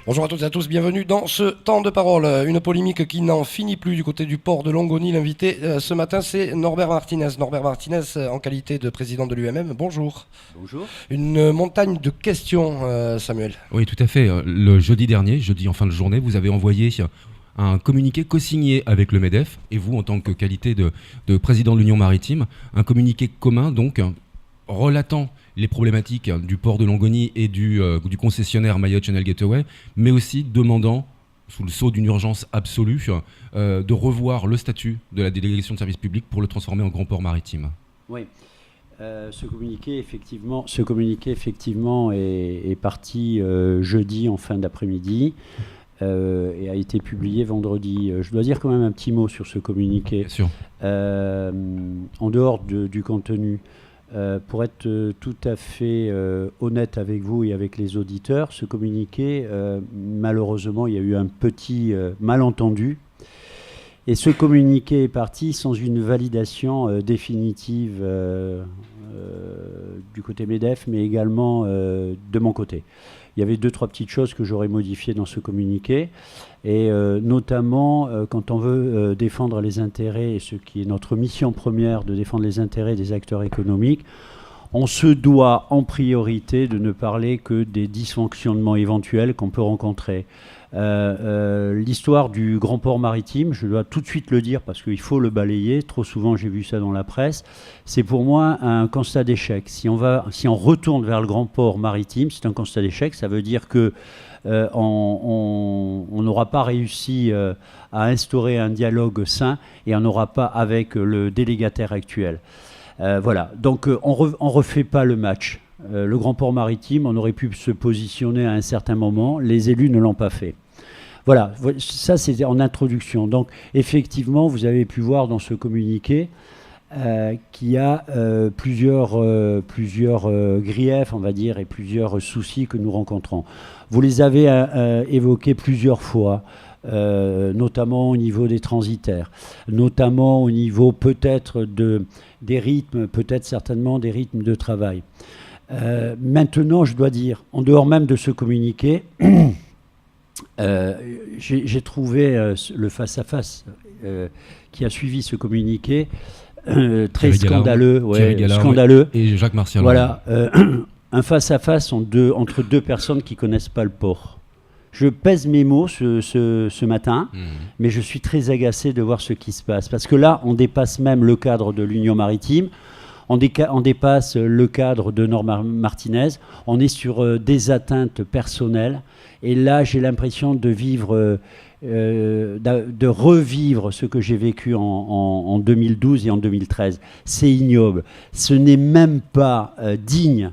Bonjour à toutes et à tous, bienvenue dans ce temps de parole. Une polémique qui n'en finit plus du côté du port de Longoni. L'invité ce matin, c'est Norbert Martinez. Norbert Martinez, en qualité de président de l'UMM, bonjour. Bonjour. Une montagne de questions, Samuel. Oui, tout à fait. Le jeudi dernier, jeudi en fin de journée, vous avez envoyé un communiqué co-signé avec le MEDEF, et vous, en tant que qualité de président de l'Union maritime, un communiqué commun, donc, relatant les problématiques du port de Longoni et du concessionnaire Mayotte Channel Gateway, mais aussi demandant, sous le sceau d'une urgence absolue, de revoir le statut de la délégation de service public pour le transformer en grand port maritime. Oui. Ce communiqué, effectivement, est parti jeudi en fin d'après-midi et a été publié vendredi. Je dois dire quand même un petit mot sur ce communiqué. Bien sûr. En dehors du contenu, pour être tout à fait honnête avec vous et avec les auditeurs, ce communiqué, malheureusement, il y a eu un petit malentendu. Et ce communiqué est parti sans une validation définitive du côté MEDEF, mais également de mon côté. Il y avait 2-3 petites choses que j'aurais modifiées dans ce communiqué, et notamment quand on veut défendre les intérêts, et ce qui est notre mission première, de défendre les intérêts des acteurs économiques, on se doit en priorité de ne parler que des dysfonctionnements éventuels qu'on peut rencontrer. L'histoire du grand port maritime, je dois tout de suite le dire parce qu'il faut le balayer, trop souvent j'ai vu ça dans la presse, c'est pour moi un constat d'échec. Si on retourne vers le grand port maritime, c'est un constat d'échec, ça veut dire que on n'aura pas réussi à instaurer un dialogue sain et on n'aura pas avec le délégataire actuel. Voilà, donc on refait pas le match. Le grand port maritime, on aurait pu se positionner à un certain moment, les élus ne l'ont pas fait. Voilà, ça c'était en introduction. Donc effectivement, vous avez pu voir dans ce communiqué qu'il y a plusieurs griefs, on va dire, et plusieurs soucis que nous rencontrons. Vous les avez évoqués plusieurs fois. Notamment au niveau des transitaires, notamment au niveau peut-être des rythmes, peut-être certainement des rythmes de travail. Maintenant, je dois dire, en dehors même de ce communiqué, j'ai trouvé le face-à-face qui a suivi ce communiqué très scandaleux. Scandaleux. Et Jacques Martial. Voilà, un face-à-face entre deux personnes qui ne connaissent pas le port. Je pèse mes mots ce matin, mais je suis très agacé de voir ce qui se passe. Parce que là, on dépasse même le cadre de l'Union maritime, on dépasse le cadre de Norbert Martinez, on est sur des atteintes personnelles. Et là, j'ai l'impression de revivre ce que j'ai vécu en 2012 et en 2013. C'est ignoble. Ce n'est même pas digne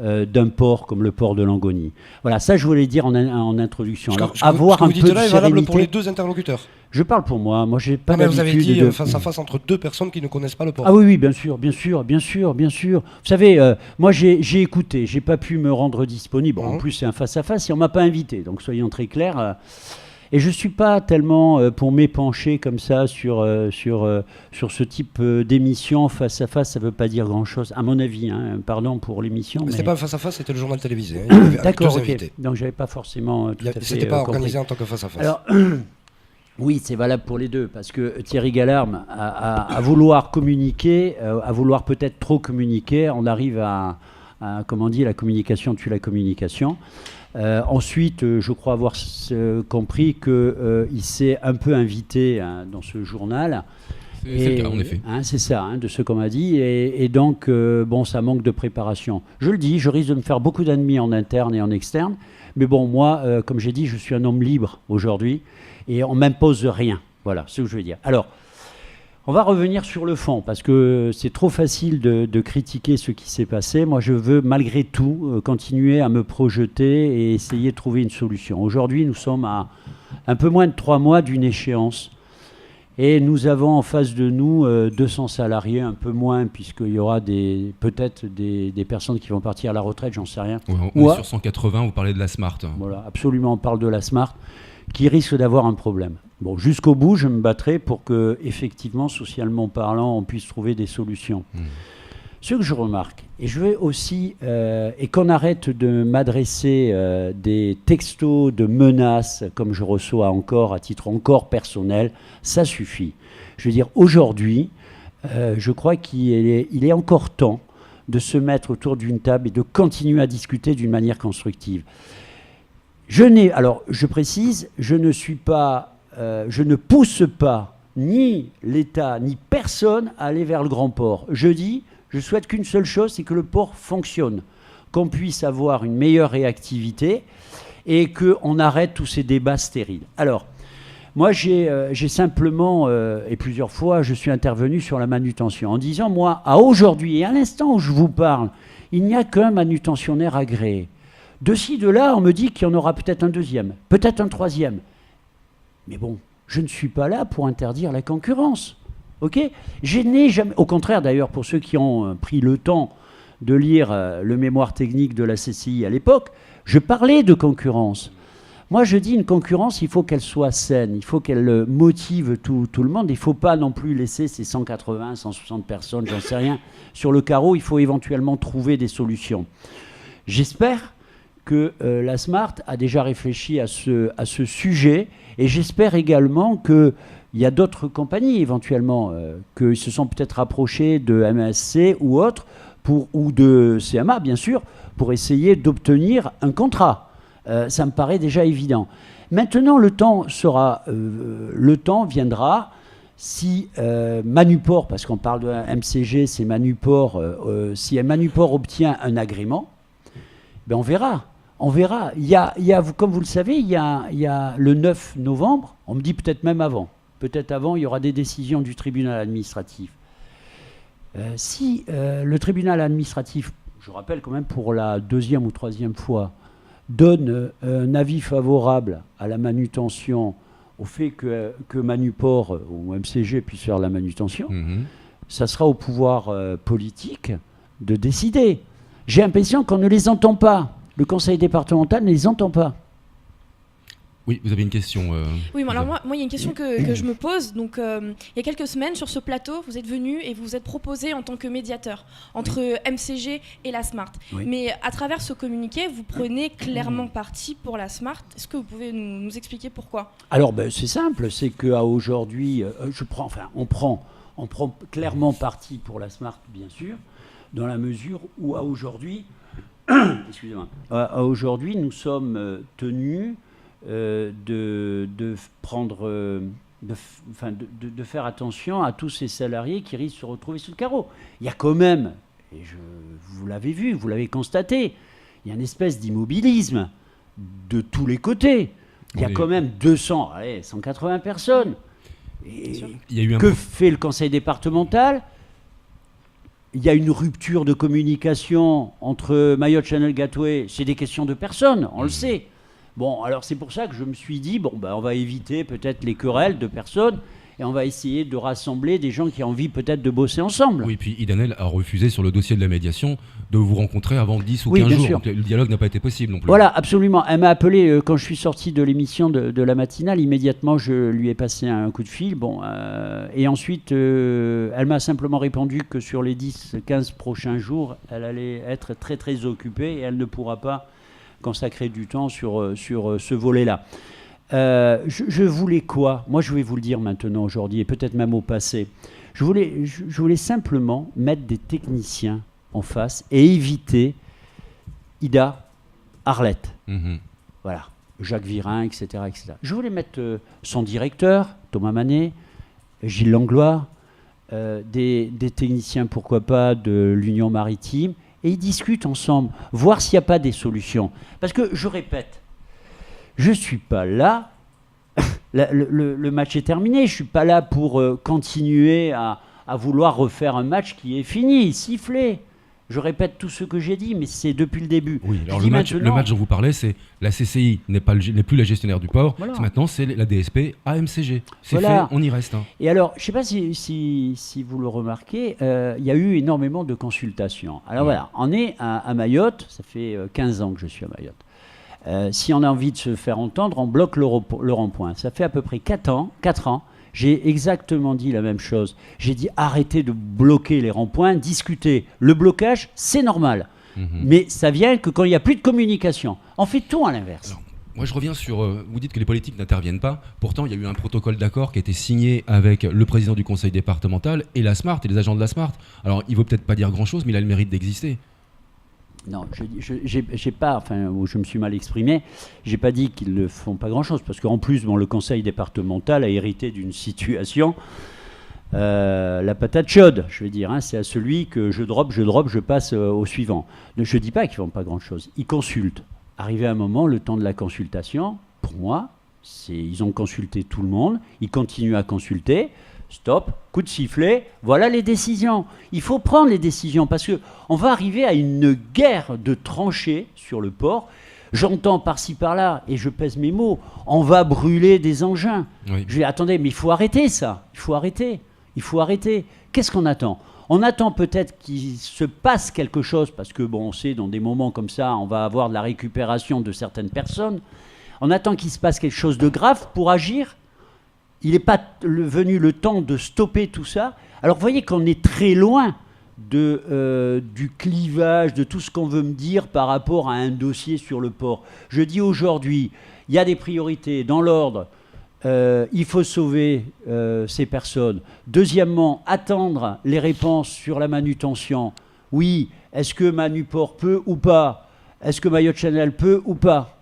d'un port comme le port de Longoni. Voilà, ça je voulais dire en introduction. Alors, avoir un peu de sérénité. Est valable pour les deux interlocuteurs. Je parle pour moi. Moi, j'ai pas d'habitude. Vous avez dit face à face entre deux personnes qui ne connaissent pas le port. Ah oui, bien sûr. Vous savez, moi j'ai écouté, j'ai pas pu me rendre disponible. En plus, c'est un face à face et on m'a pas invité. Donc, soyons très clairs. Et je ne suis pas tellement pour m'épancher comme ça sur ce type d'émission. Face à face, ça ne veut pas dire grand-chose, à mon avis. Pardon pour l'émission. Mais ce n'était pas face à face, c'était le journal télévisé. D'accord, ok. Donc je n'avais pas forcément tout à fait c'était pas organisé compris. en tant que face à face. Alors, oui, c'est valable pour les deux, parce que Thierry Gallarme, à vouloir communiquer, à vouloir peut-être trop communiquer, on arrive à comment on dit, la communication tue la communication. Ensuite, je crois avoir compris qu'il s'est un peu invité dans ce journal. C'est le cas, en effet. C'est ça, de ce qu'on m'a dit. Et donc, bon, ça manque de préparation. Je le dis, je risque de me faire beaucoup d'ennemis en interne et en externe. Mais bon, moi, comme j'ai dit, je suis un homme libre aujourd'hui. Et on ne m'impose rien. Voilà, c'est ce que je veux dire. Alors, on va revenir sur le fond, parce que c'est trop facile de critiquer ce qui s'est passé. Moi, je veux, malgré tout, continuer à me projeter et essayer de trouver une solution. Aujourd'hui, nous sommes à un peu moins de 3 mois d'une échéance. Et nous avons en face de nous 200 salariés, un peu moins, puisqu'il y aura peut-être des personnes qui vont partir à la retraite, j'en sais rien. On est sur 180, vous parlez de la Smart. Voilà, absolument, on parle de la Smart, qui risque d'avoir un problème. Bon, jusqu'au bout, je me battrai pour que, effectivement, socialement parlant, on puisse trouver des solutions. Ce que je remarque, et je veux aussi, et qu'on arrête de m'adresser des textos de menaces, comme je reçois encore à titre encore personnel, ça suffit. Je veux dire, aujourd'hui, je crois qu'il est encore temps de se mettre autour d'une table et de continuer à discuter d'une manière constructive. Alors, je précise, je ne pousse pas ni l'État, ni personne à aller vers le grand port. Je souhaite qu'une seule chose, c'est que le port fonctionne, qu'on puisse avoir une meilleure réactivité et qu'on arrête tous ces débats stériles. Alors, moi, j'ai simplement, et plusieurs fois, je suis intervenu sur la manutention en disant, moi, à aujourd'hui et à l'instant où je vous parle, il n'y a qu'un manutentionnaire agréé. De ci, de là, on me dit qu'il y en aura peut-être un deuxième, peut-être un troisième. Mais bon, je ne suis pas là pour interdire la concurrence. Ok ? Je n'ai jamais, au contraire d'ailleurs, pour ceux qui ont pris le temps de lire le mémoire technique de la CCI à l'époque, je parlais de concurrence. Moi, je dis une concurrence, il faut qu'elle soit saine, il faut qu'elle motive tout le monde. Il ne faut pas non plus laisser ces 180, 160 personnes, j'en sais rien, sur le carreau. Il faut éventuellement trouver des solutions. J'espère que la Smart a déjà réfléchi à ce sujet, et j'espère également qu'il y a d'autres compagnies éventuellement qui se sont peut-être rapprochées de MSC ou autres, ou de CMA bien sûr, pour essayer d'obtenir un contrat. Ça me paraît déjà évident. Maintenant, le temps viendra si Manuport, parce qu'on parle de MCG, c'est Manuport, si Manuport obtient un agrément, ben on verra. On verra. Comme vous le savez, il y a le 9 novembre, on me dit peut-être même avant. Peut-être avant, il y aura des décisions du tribunal administratif. Si le tribunal administratif, je rappelle quand même pour la deuxième ou troisième fois, donne un avis favorable à la manutention, au fait que Manuport ou MCG puisse faire la manutention, ça sera au pouvoir politique de décider. J'ai l'impression qu'on ne les entend pas. Le conseil départemental ne les entend pas. Oui, vous avez une question. Oui, alors moi, il y a une question que je me pose. Donc, il y a quelques semaines, sur ce plateau, vous êtes venu et vous vous êtes proposé en tant que médiateur entre MCG et la Smart. Oui. Mais à travers ce communiqué, vous prenez clairement parti pour la Smart. Est-ce que vous pouvez nous expliquer pourquoi ? Alors, c'est simple. C'est qu'à aujourd'hui, on prend clairement parti pour la Smart, bien sûr, dans la mesure où à aujourd'hui, aujourd'hui, nous sommes tenus de faire attention à tous ces salariés qui risquent de se retrouver sous le carreau. Il y a quand même, et vous l'avez vu, vous l'avez constaté, il y a une espèce d'immobilisme de tous les côtés. Il y a quand même 180 personnes. Et que fait le conseil départemental ? Il y a une rupture de communication entre Mayotte Channel Gateway. C'est des questions de personnes, on le sait. Bon, alors c'est pour ça que je me suis dit, on va éviter peut-être les querelles de personnes et on va essayer de rassembler des gens qui ont envie peut-être de bosser ensemble. Oui, puis Idanel a refusé sur le dossier de la médiation de vous rencontrer avant 10 ou 15 jours. Sûr. Donc le dialogue n'a pas été possible non plus. Voilà, absolument. Elle m'a appelé quand je suis sorti de l'émission de la matinale. Immédiatement, je lui ai passé un coup de fil. Et ensuite, elle m'a simplement répondu que sur les 10-15 prochains jours, elle allait être très très occupée et elle ne pourra pas consacrer du temps sur ce volet-là. Je voulais quoi ? Moi, je vais vous le dire maintenant, aujourd'hui, et peut-être même au passé. Je voulais simplement mettre des techniciens en face et éviter Ida, Arlette. Voilà, Jacques Virin, etc., etc. Je voulais mettre son directeur, Thomas Manet, Gilles Langlois, des techniciens, pourquoi pas, de l'Union Maritime, et ils discutent ensemble, voir s'il n'y a pas des solutions. Parce que, je répète, je ne suis pas là, le match est terminé, je ne suis pas là pour continuer à vouloir refaire un match qui est fini, sifflé. Je répète tout ce que j'ai dit, mais c'est depuis le début. Oui, alors le match dont vous parlez, c'est la CCI n'est plus la gestionnaire du port, voilà. Maintenant c'est la DSP AMCG. C'est fait, on y reste. Et alors, je ne sais pas si vous le remarquez, il y a eu énormément de consultations. Alors voilà, on est à Mayotte, ça fait 15 ans que je suis à Mayotte. Si on a envie de se faire entendre, on bloque le rond-point. Ça fait à peu près 4 ans J'ai exactement dit la même chose. J'ai dit arrêtez de bloquer les ronds-points, discutez. Le blocage, c'est normal. Mais ça vient que quand il n'y a plus de communication. On fait tout à l'inverse. Alors, moi, je reviens sur... vous dites que les politiques n'interviennent pas. Pourtant, il y a eu un protocole d'accord qui a été signé avec le président du conseil départemental et la SMART et les agents de la SMART. Alors, il ne veut peut-être pas dire grand-chose, mais il a le mérite d'exister. Non, j'ai pas, enfin, je me suis mal exprimé. J'ai pas dit qu'ils ne font pas grand-chose, parce qu'en plus, bon, le conseil départemental a hérité d'une situation, la patate chaude, je vais dire. Hein, c'est à celui que je drop, je passe au suivant. Je dis pas qu'ils font pas grand-chose. Ils consultent. Arrivé à un moment, le temps de la consultation, pour moi, ils ont consulté tout le monde. Ils continuent à consulter. Stop, coup de sifflet, voilà les décisions. Il faut prendre les décisions parce qu'on va arriver à une guerre de tranchées sur le port. J'entends par-ci par-là, et je pèse mes mots, on va brûler des engins. Oui. Je dis, attendez, mais il faut arrêter ça. Il faut arrêter. Qu'est-ce qu'on attend ? On attend peut-être qu'il se passe quelque chose parce que, bon, on sait, dans des moments comme ça, on va avoir de la récupération de certaines personnes. On attend qu'il se passe quelque chose de grave pour agir. Il n'est pas venu le temps de stopper tout ça. Alors, vous voyez qu'on est très loin du clivage, de tout ce qu'on veut me dire par rapport à un dossier sur le port. Je dis aujourd'hui, il y a des priorités dans l'ordre. Il faut sauver ces personnes. Deuxièmement, attendre les réponses sur la manutention. Oui, est-ce que Manuport peut ou pas ? Est-ce que Mayotte Channel peut ou pas ?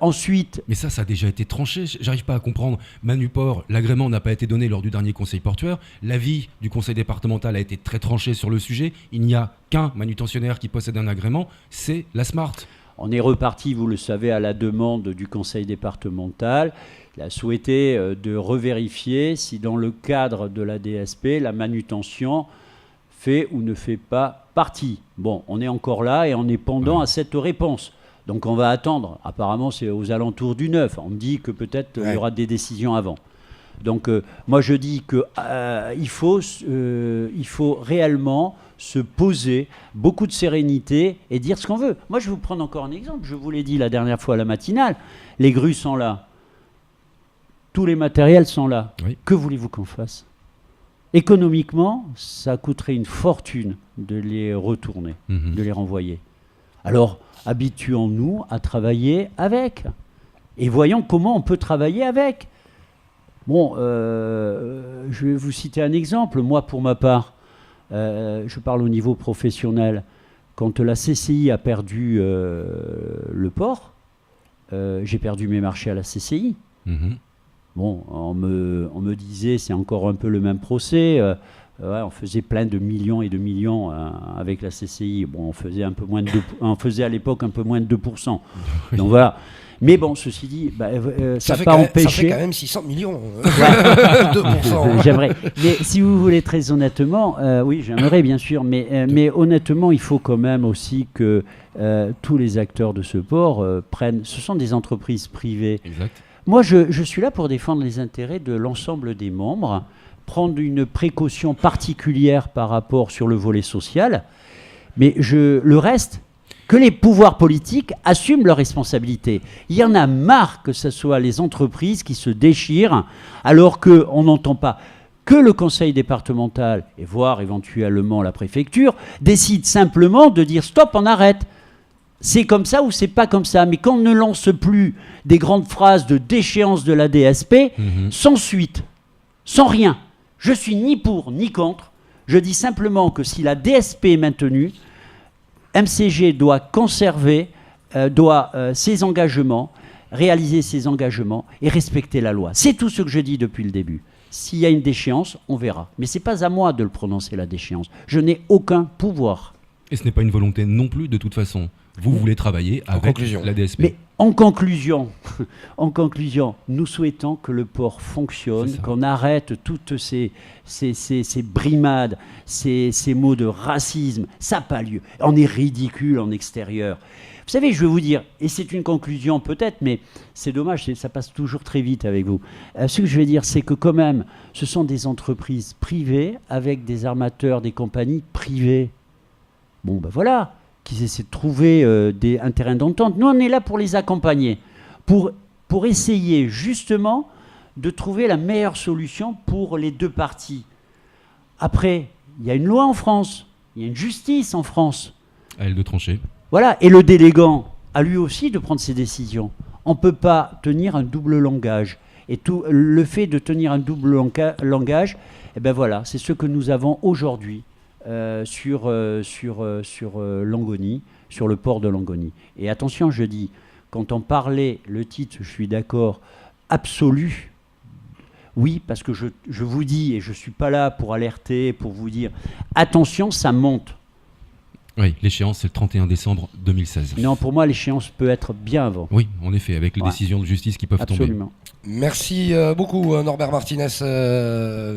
Ensuite... Mais ça a déjà été tranché. J'arrive pas à comprendre. Manuport, l'agrément n'a pas été donné lors du dernier conseil portuaire. L'avis du conseil départemental a été très tranché sur le sujet. Il n'y a qu'un manutentionnaire qui possède un agrément, c'est la SMART. On est reparti, vous le savez, à la demande du conseil départemental. Il a souhaité de revérifier si dans le cadre de la DSP, la manutention fait ou ne fait pas partie. Bon, on est encore là et on est pendant à cette réponse. Donc on va attendre. Apparemment, c'est aux alentours du 9. On me dit que peut-être il y aura des décisions avant. Donc moi, je dis qu'il faut réellement se poser, beaucoup de sérénité et dire ce qu'on veut. Moi, je vais vous prendre encore un exemple. Je vous l'ai dit la dernière fois à la matinale. Les grues sont là. Tous les matériels sont là. Oui. Que voulez-vous qu'on fasse ? Économiquement, ça coûterait une fortune de les retourner, de les renvoyer. Alors, habituons-nous à travailler avec. Et voyons comment on peut travailler avec. Bon, je vais vous citer un exemple. Moi, pour ma part, je parle au niveau professionnel. Quand la CCI a perdu le port, j'ai perdu mes marchés à la CCI. Bon, on me disait, c'est encore un peu le même procès. On faisait plein de millions et de millions avec la CCI. Bon, on faisait on faisait à l'époque un peu moins de 2%. Donc voilà. Mais bon, ceci dit, ça n'a pas empêché... Ça fait quand même 600 millions. 2%. J'aimerais. Mais si vous voulez très honnêtement, oui, j'aimerais bien sûr, mais honnêtement, il faut quand même aussi que tous les acteurs de ce port prennent... Ce sont des entreprises privées. Exact. Moi, je suis là pour défendre les intérêts de l'ensemble des membres, prendre une précaution particulière par rapport sur le volet social, mais le reste, que les pouvoirs politiques assument leurs responsabilités. Il y en a marre que ce soit les entreprises qui se déchirent, alors qu'on n'entend pas que le conseil départemental, et voire éventuellement la préfecture, décide simplement de dire stop, on arrête. C'est comme ça ou c'est pas comme ça. Mais qu'on ne lance plus des grandes phrases de déchéance de la DSP, sans suite, sans rien. Je suis ni pour ni contre. Je dis simplement que si la DSP est maintenue, MCG doit conserver ses engagements, réaliser ses engagements et respecter la loi. C'est tout ce que je dis depuis le début. S'il y a une déchéance, on verra. Mais ce n'est pas à moi de le prononcer, la déchéance. Je n'ai aucun pouvoir. Et ce n'est pas une volonté non plus, de toute façon. Vous voulez travailler avec la DSP. Mais en conclusion, nous souhaitons que le port fonctionne, qu'on arrête toutes ces brimades, ces mots de racisme. Ça n'a pas lieu. On est ridicule en extérieur. Vous savez, je vais vous dire, et c'est une conclusion peut-être, mais c'est dommage, ça passe toujours très vite avec vous. Ce que je vais dire, c'est que quand même, ce sont des entreprises privées avec des armateurs, des compagnies privées. Bon, ben voilà, qu'ils essaient de trouver un terrain d'entente. Nous, on est là pour les accompagner, pour essayer justement de trouver la meilleure solution pour les deux parties. Après, il y a une loi en France, il y a une justice en France. À elle de trancher. Voilà, et le délégant a lui aussi de prendre ses décisions. On ne peut pas tenir un double langage. Et tout, le fait de tenir un double langage, eh ben voilà, c'est ce que nous avons aujourd'hui sur Longoni, sur le port de Longoni. Et attention, je dis, quand on parlait, le titre, je suis d'accord, absolu, oui, parce que je vous dis, et je ne suis pas là pour alerter, pour vous dire, attention, ça monte. Oui, l'échéance, c'est le 31 décembre 2016. Non, pour moi, l'échéance peut être bien avant. Oui, en effet, avec les décisions de justice qui peuvent Absolument. Merci beaucoup Norbert Martinez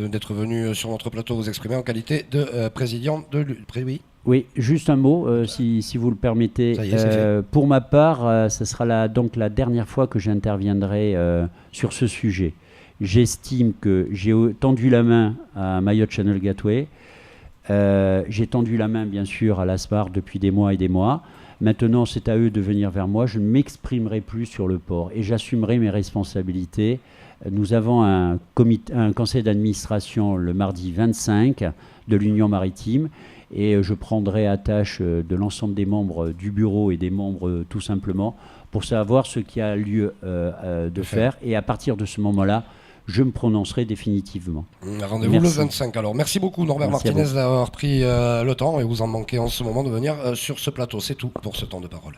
d'être venu sur notre plateau vous exprimer en qualité de président de l'UEM. Oui, juste un mot, si vous le permettez. Ça y est, c'est fait. Pour ma part, ce sera donc la dernière fois que j'interviendrai sur ce sujet. J'estime que j'ai tendu la main à Mayotte Channel Gateway. J'ai tendu la main, bien sûr, à l'ASMAR depuis des mois et des mois. Maintenant, c'est à eux de venir vers moi. Je ne m'exprimerai plus sur le port et j'assumerai mes responsabilités. Nous avons un conseil d'administration le mardi 25 de l'Union maritime et je prendrai à tâche de l'ensemble des membres du bureau et des membres tout simplement pour savoir ce qui a lieu de faire. Et à partir de ce moment-là, je me prononcerai définitivement. Rendez-vous le 25 alors. Merci beaucoup Norbert Martinez d'avoir pris le temps et vous en manquez en ce moment de venir sur ce plateau. C'est tout pour ce temps de parole.